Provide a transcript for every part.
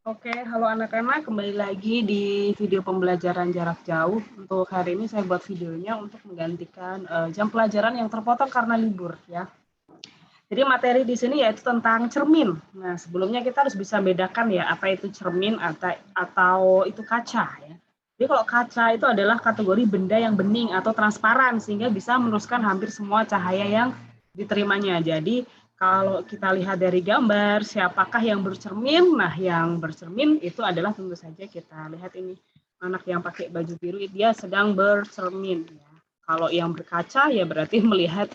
Oke, halo anak-anak, kembali lagi di video pembelajaran jarak jauh. Untuk hari ini saya buat videonya untuk menggantikan jam pelajaran yang terpotong karena libur ya. Jadi materi di sini yaitu tentang cermin. Nah, sebelumnya kita harus bisa bedakan ya apa itu cermin atau itu kaca ya. Jadi kalau kaca itu adalah kategori benda yang bening atau transparan sehingga bisa meneruskan hampir semua cahaya yang diterimanya. Jadi kalau kita lihat dari gambar, siapakah yang bercermin? Nah, yang bercermin itu adalah tentu saja kita lihat ini anak yang pakai baju biru, dia sedang bercermin. Ya. Kalau yang berkaca ya berarti melihat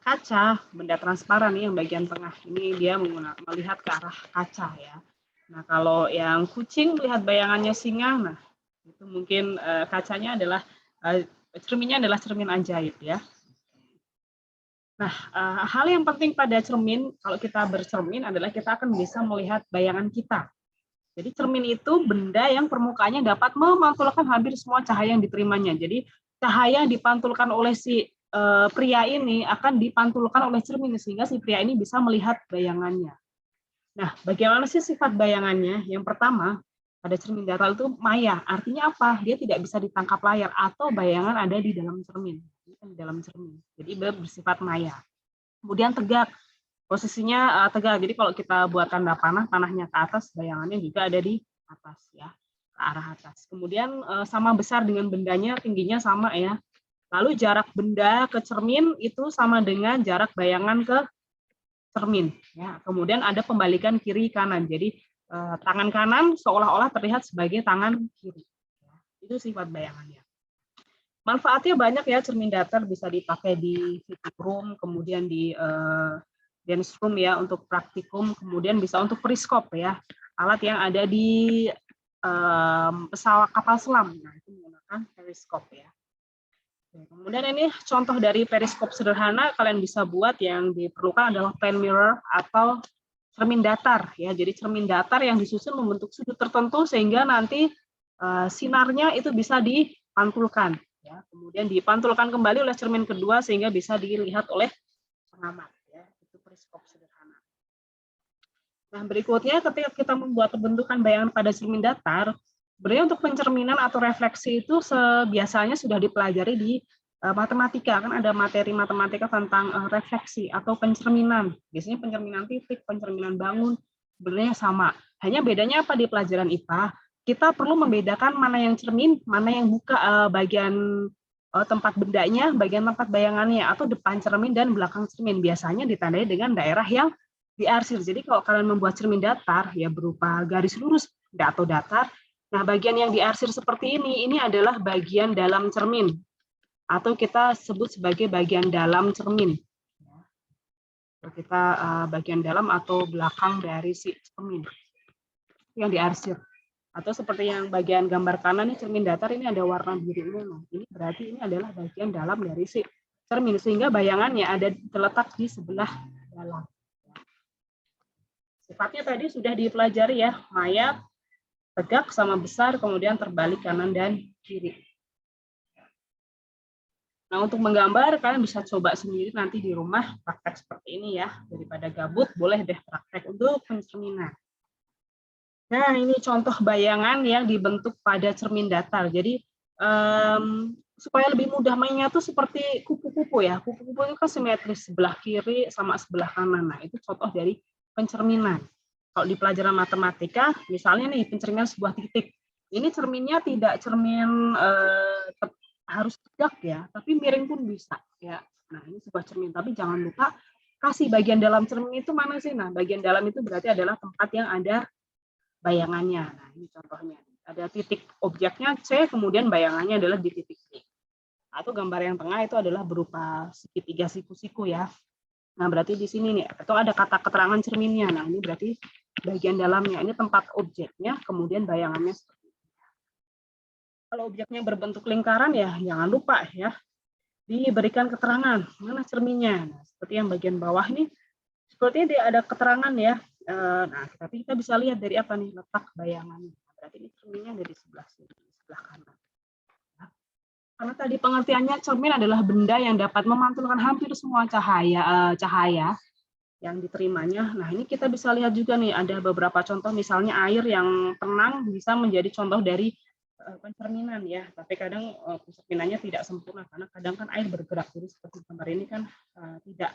kaca, benda transparan nih yang bagian tengah ini dia melihat ke arah kaca ya. Nah, kalau yang kucing melihat bayangannya singa, nah itu mungkin kacanya adalah cerminnya adalah cermin ajaib ya. Nah, hal yang penting pada cermin, kalau kita bercermin adalah kita akan bisa melihat bayangan kita. Jadi cermin itu benda yang permukaannya dapat memantulkan hampir semua cahaya yang diterimanya. Jadi cahaya yang dipantulkan oleh si pria ini akan dipantulkan oleh cermin sehingga si pria ini bisa melihat bayangannya. Nah, bagaimana sih sifat bayangannya? Yang pertama, pada cermin datar itu maya. Artinya apa? Dia tidak bisa ditangkap layar atau bayangan ada di dalam cermin. Di dalam cermin. Jadi bersifat maya. Kemudian tegak, posisinya tegak. Jadi kalau kita buat tanda panah, panahnya ke atas, bayangannya juga ada di atas ya, ke arah atas. Kemudian sama besar dengan bendanya, tingginya sama ya. Lalu jarak benda ke cermin itu sama dengan jarak bayangan ke cermin ya. Kemudian ada pembalikan kiri kanan. Jadi tangan kanan seolah-olah terlihat sebagai tangan kiri. Ya. Itu sifat bayangannya. Manfaatnya banyak ya, cermin datar bisa dipakai di fitting room, kemudian di dance room ya untuk praktikum, kemudian bisa untuk periskop ya, alat yang ada di pesawat kapal selam. Nah, itu menggunakan periskop ya. Kemudian ini contoh dari periskop sederhana kalian bisa buat, yang diperlukan adalah plane mirror atau cermin datar ya. Jadi cermin datar yang disusun membentuk sudut tertentu sehingga nanti sinarnya itu bisa dipantulkan ya. Kemudian dipantulkan kembali oleh cermin kedua sehingga bisa dilihat oleh pengamat ya. Itu periskop sederhana. Nah, berikutnya ketika kita membuat pembentukan bayangan pada cermin datar, sebenarnya untuk pencerminan atau refleksi itu biasanya sudah dipelajari di matematika. Kan ada materi matematika tentang refleksi atau pencerminan. Biasanya pencerminan titik, pencerminan bangun, sebenarnya sama. Hanya bedanya apa di pelajaran IPA? Kita perlu membedakan mana yang cermin, mana yang buka bagian tempat bendanya, bagian tempat bayangannya, atau depan cermin dan belakang cermin. Biasanya ditandai dengan daerah yang diarsir. Jadi kalau kalian membuat cermin datar ya berupa garis lurus atau datar, nah bagian yang diarsir seperti ini adalah bagian dalam cermin atau kita sebut sebagai bagian dalam cermin. Kita bagian dalam atau belakang dari si cermin yang diarsir. Atau seperti yang bagian gambar kanan ini cermin datar ini ada warna biru ini. Nah, ini berarti ini adalah bagian dalam dari si cermin sehingga bayangannya ada terletak di sebelah dalam. Sifatnya tadi sudah dipelajari ya, mayat, tegak sama besar, kemudian terbalik kanan dan kiri. Nah, untuk menggambar, kalian bisa coba sendiri nanti di rumah, praktek seperti ini ya. Daripada gabut, boleh deh praktek untuk pencerminan. Nah, ini contoh bayangan yang dibentuk pada cermin datar. Jadi, supaya lebih mudah mainnya tuh seperti kupu-kupu ya. Kupu-kupu itu kan simetris, sebelah kiri sama sebelah kanan. Nah, itu contoh dari pencerminan. Kalau di pelajaran matematika, misalnya nih pencerminan sebuah titik. Ini cerminnya tidak cermin harus tegak ya, tapi miring pun bisa ya. Nah, ini sebuah cermin, tapi jangan lupa kasih bagian dalam cermin itu mana sih? Nah, bagian dalam itu berarti adalah tempat yang ada bayangannya. Nah, ini contohnya. Ada titik objeknya C, kemudian bayangannya adalah di titik D. Atau gambar yang tengah itu adalah berupa segitiga siku-siku ya. Nah, berarti di sini nih, atau ada kata keterangan cerminnya. Nah, ini berarti bagian dalamnya. Ini tempat objeknya, kemudian bayangannya seperti ini. Kalau objeknya berbentuk lingkaran ya, jangan lupa ya, diberikan keterangan mana cerminnya. Nah, seperti yang bagian bawah nih, sepertinya dia ada keterangan ya. Nah, tapi kita bisa lihat dari apa nih letak bayangannya. Berarti ini cerminnya dari sebelah sini, sebelah kanan. Karena tadi pengertiannya cermin adalah benda yang dapat memantulkan hampir semua cahaya. yang diterimanya. Nah, ini kita bisa lihat juga nih, ada beberapa contoh, misalnya air yang tenang bisa menjadi contoh dari pencerminan ya, tapi kadang pencerminannya tidak sempurna, karena kadang kan air bergerak, jadi seperti gambar ini kan tidak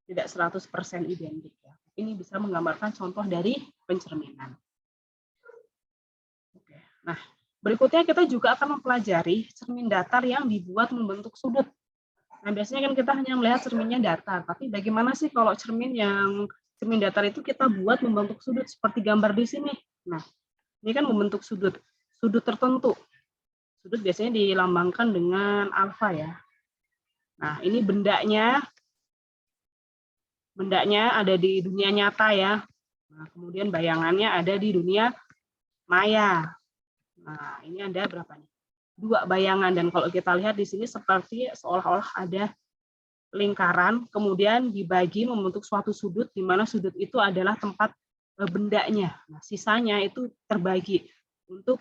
100% identik ya. Ini bisa menggambarkan contoh dari pencerminan. Oke. Nah, berikutnya kita juga akan mempelajari cermin datar yang dibuat membentuk sudut. Nah, biasanya kan kita hanya melihat cerminnya datar, tapi bagaimana sih kalau cermin datar itu kita buat membentuk sudut seperti gambar di sini. Nah, ini kan membentuk sudut tertentu. Sudut biasanya dilambangkan dengan alfa ya. Nah, ini bendanya ada di dunia nyata ya. Nah, kemudian bayangannya ada di dunia maya. Nah, ini ada berapa nih? 2 bayangan, dan kalau kita lihat di sini seperti seolah-olah ada lingkaran, kemudian dibagi membentuk suatu sudut, di mana sudut itu adalah tempat bendanya. Nah, sisanya itu terbagi untuk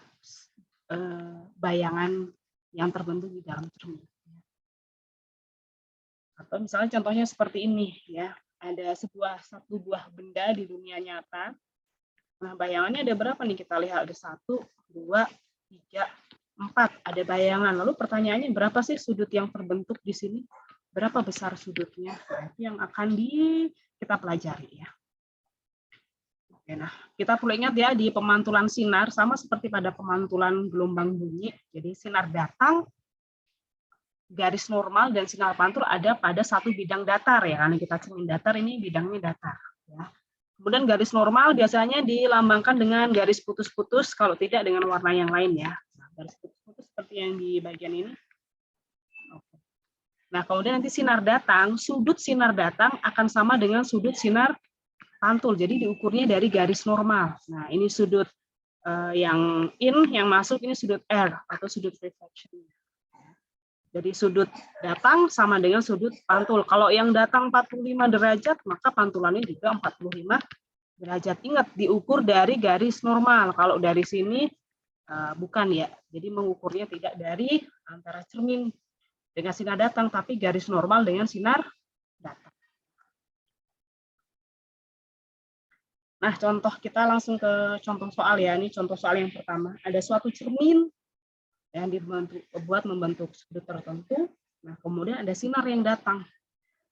bayangan yang terbentuk di dalam cermin. Atau misalnya contohnya seperti ini ya, ada satu buah benda di dunia nyata. Nah, bayangannya ada berapa nih? Kita lihat ada 1, 2, 3, 4. Ada bayangan. Lalu pertanyaannya, berapa sih sudut yang terbentuk di sini? Berapa besar sudutnya? Nah, itu yang akan kita pelajari ya. Oke, nah, kita perlu ingat ya, di pemantulan sinar sama seperti pada pemantulan gelombang bunyi. Jadi sinar datang, garis normal, dan sinar pantul ada pada satu bidang datar ya. Karena kita cermin datar, ini bidangnya datar ya. Kemudian garis normal biasanya dilambangkan dengan garis putus-putus, kalau tidak dengan warna yang lain ya. Nah, garis putus-putus seperti yang di bagian ini. Nah, kemudian nanti sinar datang, sudut sinar datang akan sama dengan sudut sinar pantul. Jadi diukurnya dari garis normal. Nah, ini sudut yang yang masuk, ini sudut R atau sudut reflection. Jadi sudut datang sama dengan sudut pantul. Kalau yang datang 45 derajat, maka pantulannya juga 45 derajat. Ingat, diukur dari garis normal. Kalau dari sini bukan ya. Jadi mengukurnya tidak dari antara cermin dengan sinar datang, tapi garis normal dengan sinar datang. Nah, contoh, kita langsung ke contoh soal ya. Ini contoh soal yang pertama. Ada suatu cermin yang dibuat membentuk sudut tertentu. Nah, kemudian ada sinar yang datang.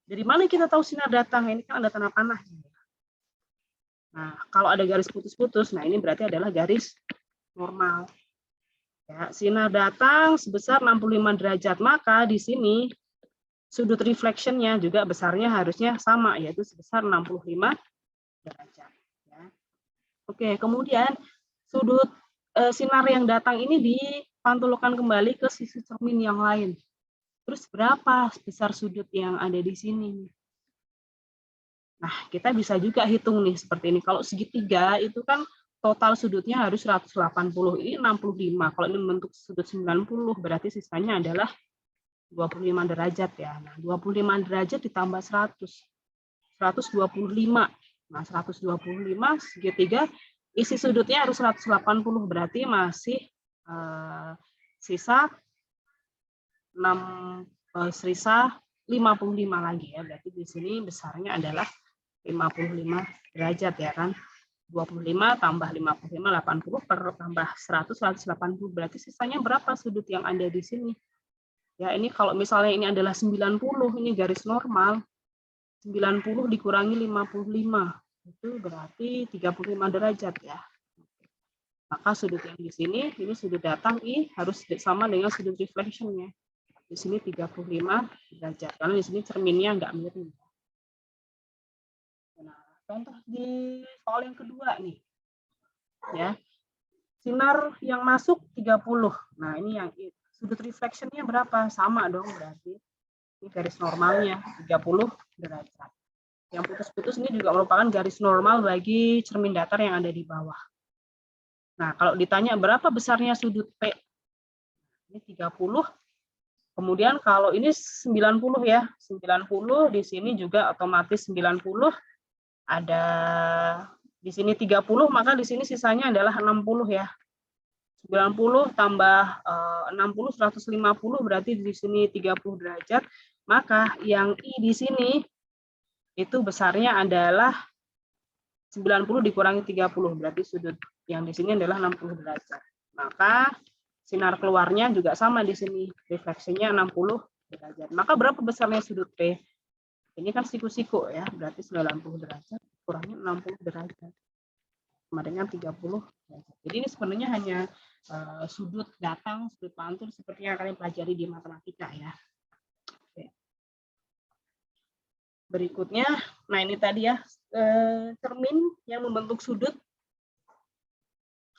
Dari mana kita tahu sinar datang? Ini kan ada tanda panah. Nah, kalau ada garis putus-putus, nah ini berarti adalah garis normal. Ya, sinar datang sebesar 65 derajat, maka di sini sudut reflection-nya juga besarnya harusnya sama, yaitu sebesar 65 derajat. Ya. Oke, kemudian sudut sinar yang datang ini dipantulkan kembali ke sisi cermin yang lain. Terus berapa besar sudut yang ada di sini? Nah, kita bisa juga hitung nih seperti ini. Kalau segitiga itu kan total sudutnya harus 180, ini 65. Kalau ini membentuk sudut 90, berarti sisanya adalah 25 derajat ya. Nah, 25 derajat ditambah 100. 125. Nah, 125 segitiga, isi sudutnya harus 180, berarti masih sisa 55 lagi ya. Berarti di sini besarnya adalah 55 derajat ya kan. 25 tambah 55, 80 per tambah 100, 180. Berarti sisanya berapa sudut yang ada di sini? Ya, ini kalau misalnya ini adalah 90, ini garis normal. 90 dikurangi 55, itu berarti 35 derajat ya. Maka sudut yang di sini, ini sudut datang I harus sama dengan sudut reflection-nya. Di sini 35 derajat, karena di sini cerminnya nggak miring. Nah, contoh di soal yang kedua nih, ya, sinar yang masuk 30. Nah, ini yang sudut reflection-nya berapa? Sama dong berarti. Ini garis normalnya 30 derajat. Yang putus-putus ini juga merupakan garis normal bagi cermin datar yang ada di bawah. Nah, kalau ditanya berapa besarnya sudut P? Ini 30. Kemudian kalau ini 90 ya, 90 di sini juga otomatis 90. Ada di sini 30, maka di sini sisanya adalah 60 ya. 90 tambah 60, 150, berarti di sini 30 derajat. Maka yang I di sini itu besarnya adalah 90 dikurangi 30, berarti sudut yang di sini adalah 60 derajat. Maka sinar keluarnya juga sama di sini, refleksinya 60 derajat. Maka berapa besarnya sudut P? Ini kan siku-siku ya, berarti 90 derajat kurangi 60 derajat. Sama dengan 30 derajat. Jadi ini sebenarnya hanya sudut datang, sudut pantun seperti yang kalian pelajari di matematika ya. Oke. Berikutnya, nah ini tadi ya, cermin yang membentuk sudut.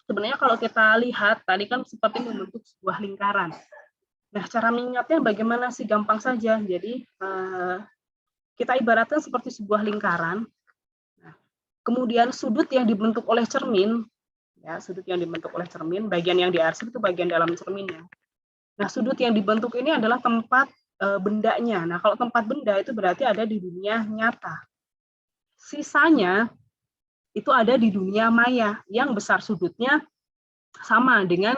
Sebenarnya kalau kita lihat tadi kan seperti membentuk sebuah lingkaran. Nah, cara mengingatnya bagaimana sih? Gampang saja. Jadi kita ibaratkan seperti sebuah lingkaran. Nah, kemudian sudut yang dibentuk oleh cermin, ya sudut yang dibentuk oleh cermin, bagian yang diarsip itu bagian dalam cerminnya. Nah, sudut yang dibentuk ini adalah tempat bendanya. Nah, kalau tempat benda itu berarti ada di dunia nyata. Sisanya itu ada di dunia maya yang besar sudutnya sama dengan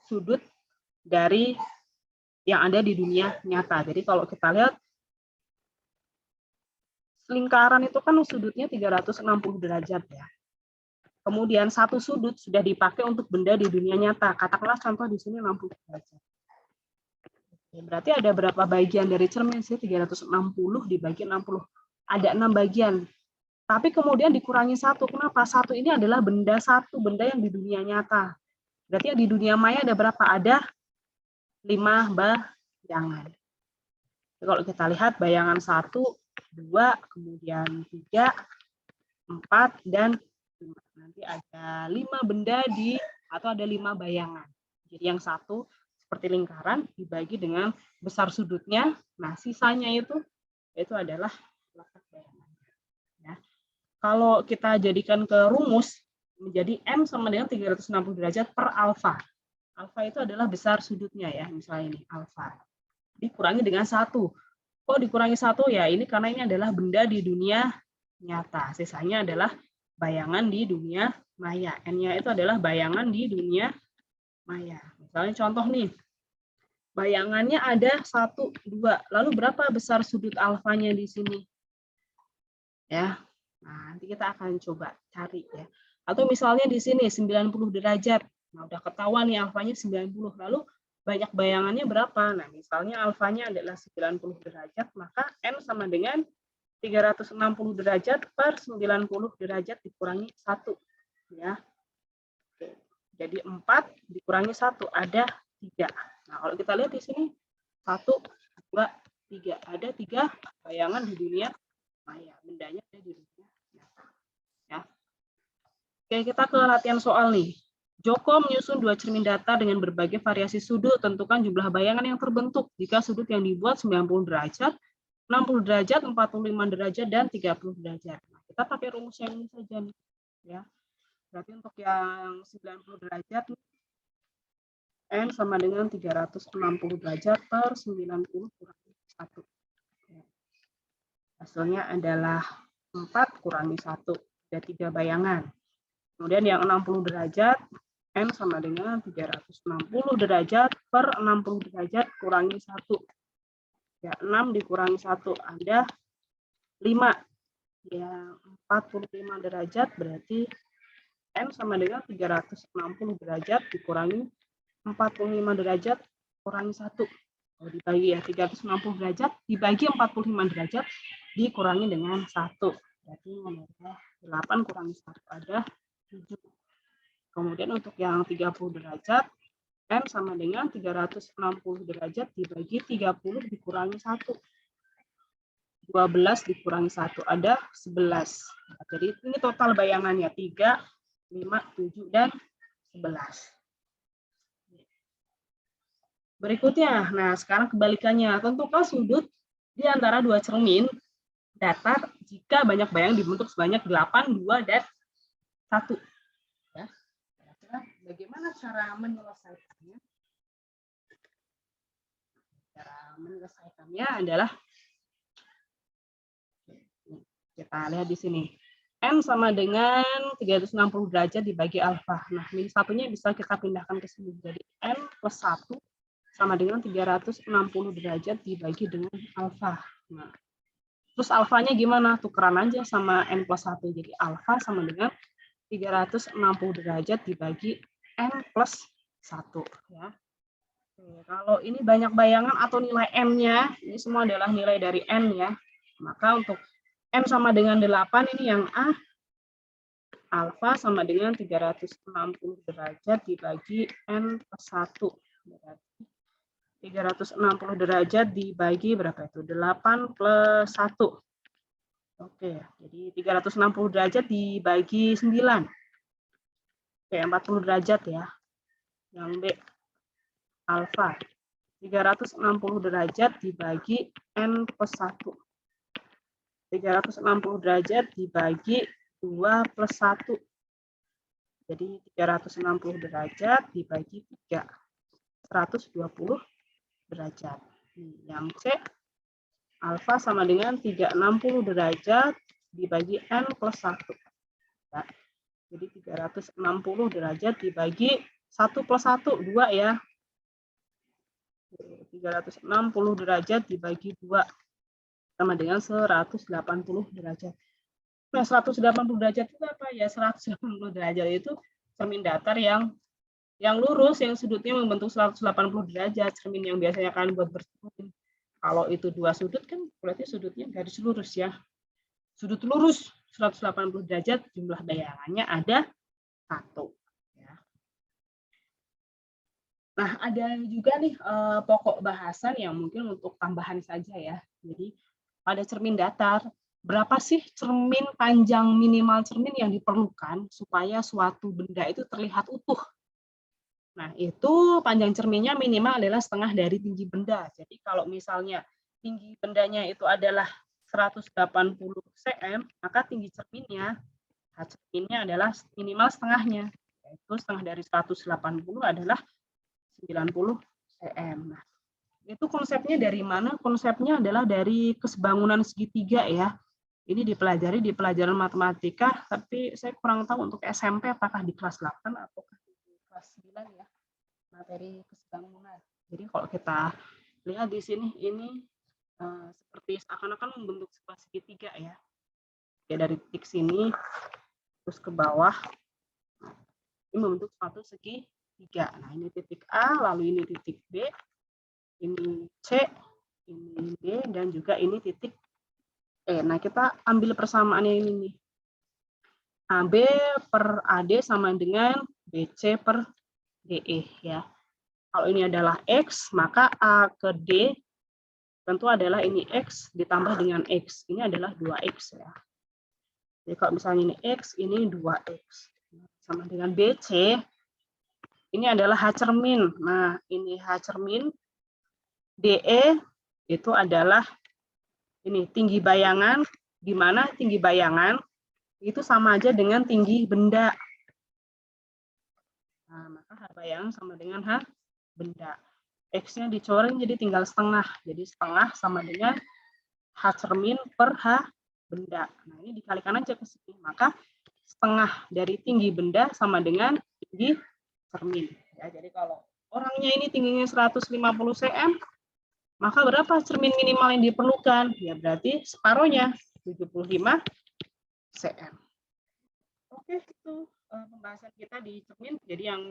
sudut dari yang ada di dunia nyata. Jadi kalau kita lihat lingkaran itu kan sudutnya 360 derajat ya. Kemudian satu sudut sudah dipakai untuk benda di dunia nyata. Katakanlah contoh di sini 60 derajat. Berarti ada berapa bagian dari cermin sih? 360 dibagi 60. Ada 6 bagian. Tapi kemudian dikurangi 1. Kenapa? 1 ini adalah benda satu, benda yang di dunia nyata. Berarti di dunia maya ada berapa? Ada 5 bayangan. Jadi kalau kita lihat bayangan 1, 2, kemudian 3, 4, dan 5. Nanti ada 5 benda atau ada 5 bayangan. Jadi yang satu seperti lingkaran dibagi dengan besar sudutnya. Nah, sisanya itu adalah letak bayangan. Ya. Kalau kita jadikan ke rumus, menjadi M sama dengan 360 derajat per alfa. Alfa itu adalah besar sudutnya ya, misalnya ini alfa. Dikurangi dengan 1. Kok dikurangi 1 ya? Ini karena ini adalah benda di dunia nyata. Sisanya adalah bayangan di dunia maya. N-nya itu adalah bayangan di dunia maya. Misalnya contoh nih, bayangannya ada 1, 2. Lalu berapa besar sudut alfanya di sini? Ya, nah, nanti kita akan coba cari ya. Atau misalnya di sini 90 derajat. Nah, udah ketahuan nih alfanya 90. Lalu banyak bayangannya berapa? Nah, misalnya alfanya adalah 90 derajat, maka N sama dengan 360 derajat per 90 derajat dikurangi 1. Ya. Oke. Jadi 4 dikurangi 1, ada 3. Nah, kalau kita lihat di sini 1, 2, 3. Ada 3 bayangan di dunia maya. Bendanya ada di dunia nyata. Ya. Oke, kita ke latihan soal nih. Joko menyusun 2 cermin data dengan berbagai variasi sudut. Tentukan jumlah bayangan yang terbentuk jika sudut yang dibuat 90 derajat, 60 derajat, 45 derajat, dan 30 derajat. Nah, kita pakai rumus yang ini saja nih. Ya. Berarti untuk yang 90 derajat, N sama dengan 360 derajat per 90 kurangi 1. Hasilnya adalah 4 kurangi 1. Ada 3 bayangan. Kemudian yang 60 derajat, N sama dengan 360 derajat per 60 derajat kurangi 1. Ya, 6 dikurangi 1 ada 5. Ya, 45 derajat berarti N sama dengan 360 derajat dikurangi 45 derajat kurangi 1. Kalau dibagi ya, 360 derajat dibagi 45 derajat dikurangi dengan 1. Berarti ada 8 kurangi 1 ada 7. Kemudian untuk yang 30 derajat, N sama dengan 360 derajat dibagi 30 dikurangi 1. 12 dikurangi 1 ada 11. Nah, jadi ini total bayangannya 3, 5, 7, dan 11. Berikutnya, nah sekarang kebalikannya. Tentukan sudut di antara 2 cermin datar jika banyak bayangan dibentuk sebanyak 8, 2, dan 1. Ya. Bagaimana cara menyelesaikannya? Cara menyelesaikannya adalah kita lihat di sini. N sama dengan 360 derajat dibagi alfa. Nah, ini satunya bisa kita pindahkan ke sini. Jadi N plus 1 sama dengan 360 derajat dibagi dengan alfa. Nah, Terus alfanya gimana? Tukeran aja sama N plus 1. Jadi alfa sama dengan 360 derajat dibagi N plus 1. Ya. Oke, kalau ini banyak bayangan atau nilai N-nya, ini semua adalah nilai dari N ya. Maka untuk N sama dengan 8, ini yang A, alfa sama dengan 360 derajat dibagi N plus 1. Berarti 360 derajat dibagi berapa itu? 8 plus 1. Oke, jadi 360 derajat dibagi 9. Oke, 40 derajat ya. Yang B, alfa. 360 derajat dibagi N plus 1. 360 derajat dibagi 2 plus 1. Jadi 360 derajat dibagi 3. 120 derajat. Yang C, alfa sama dengan 360 derajat dibagi N plus 1. Ya. Jadi 360 derajat dibagi 1 plus 1, 2 ya. 360 derajat dibagi 2 sama dengan 180 derajat. Nah, 180 derajat itu apa ya? 180 derajat itu cermin datar yang lurus, yang sudutnya membentuk 180 derajat, cermin yang biasanya kalian buat bercermin. Kalau itu 2 sudut kan berarti sudutnya garis lurus ya. Sudut lurus 180 derajat, jumlah bayangannya ada 1. Ya. Nah, ada juga nih pokok bahasan yang mungkin untuk tambahan saja ya. Jadi pada cermin datar, berapa sih cermin panjang minimal cermin yang diperlukan supaya suatu benda itu terlihat utuh? Nah, itu panjang cerminnya minimal adalah setengah dari tinggi benda. Jadi kalau misalnya tinggi bendanya itu adalah 180 cm, maka tinggi cerminnya adalah minimal setengahnya. Yaitu setengah dari 180 adalah 90 cm. Nah, itu konsepnya dari mana? Konsepnya adalah dari kesebangunan segitiga ya. Ini dipelajari di pelajaran matematika, tapi saya kurang tahu untuk SMP apakah di kelas 8 atau di kelas 9 ya, materi kesebangunan. Jadi kalau kita lihat di sini, ini seperti seakan-akan membentuk sebuah segitiga ya. Oke, dari titik sini, terus ke bawah, ini membentuk suatu segitiga. Nah, ini titik A, lalu ini titik B, ini C, ini D, dan juga ini titik E. Nah, kita ambil persamaannya ini nih. AB per AD sama dengan BC per DE ya. Kalau ini adalah X, maka A ke D tentu adalah ini X ditambah dengan X. Ini adalah 2X ya. Jadi kalau misalnya ini X, ini 2X. Sama dengan BC, ini adalah H cermin. Nah, ini H cermin. DE itu adalah ini tinggi bayangan, di mana tinggi bayangan itu sama aja dengan tinggi benda. Nah, maka H bayangan sama dengan H benda. X-nya dicoret jadi tinggal setengah. Jadi setengah sama dengan H cermin per H benda. Nah, ini dikalikan aja ke sini. Maka setengah dari tinggi benda sama dengan tinggi cermin. Ya, jadi kalau orangnya ini tingginya 150 cm, maka berapa cermin minimal yang diperlukan? Ya berarti separuhnya, 75 cm. Oke, itu pembahasan kita di cermin. Jadi yang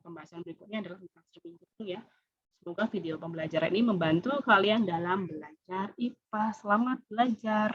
pembahasan berikutnya adalah tentang cermin ya. Semoga video pembelajaran ini membantu kalian dalam belajar IPA. Selamat belajar.